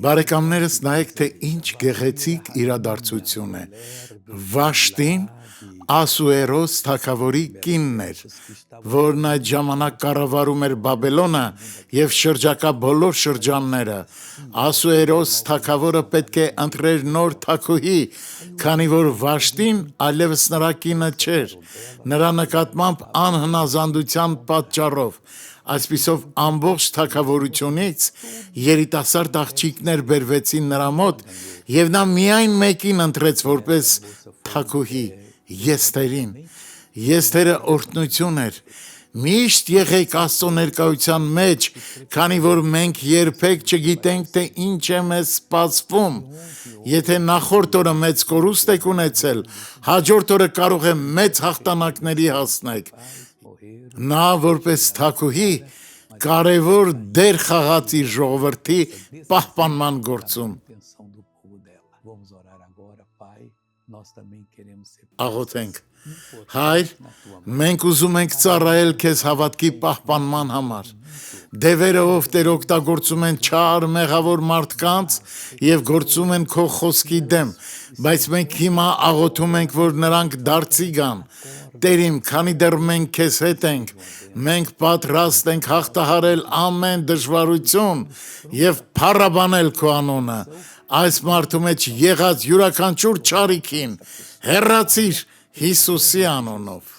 Բարեկամներս նայեք, թե ինչ գեղեցիկ իրադարձություն է։ Վաշտին Ասուերոս թագավորի կինն էր, որն այդ ժամանակ կառավարում էր Բաբելոնը և շրջակա բոլոր շրջանները։ Ասուերոս թագավորը պետք է ընտրեր նոր թագուհի, քանի որ Վաշտին այլևս նրա կինը չէր, նրա նկատմամբ անհնազանդության պատճառով։ Այսպիսով ամբողջ թագավորությունից երիտասարդ աղջիկներ բերվեցին նրա մոտ, և նա միայն մեկին ընտրեց որպես թագուհի՝ Եսթերին։ Եսթերը օրհնություն էր։ Միշտ եղեք Աստծո ներկայության մեջ, քանի որ մենք երբեք չգիտենք, թե ինչ է մեզ սպասվում։ Եթե նախորդ օրը մեծ կորուստ եք ունեցել, հաջորդ օրը կարող է մեծ հաղթանակների հասնեք։ Նա որպես թագուհի կարևոր դեր խաղաց իր ժողովրդի պահպանման գործում։ Աղոթենք։ Հայր, մենք ուզում ենք ծառայել քեզ հավատքի պահպանման համար։ Դևերը, ովքեր օգտագործում են չար, մեղավոր մարդկանց և գործում են քո խոսքի դեմ, բայց մենք հիմա աղոթում ենք, որ նրանք դարձի գան։ Տեր իմ, քանի դեռ մենք քեզ հետ ենք, մենք պատրաստ ենք հաղթահարել ամեն դժվարություն և փառաբանել քո անունը։ Այս մարդու մեջ եղած յուրաքանչյուր չարիքին հեռացիր Հիսուսի անունով։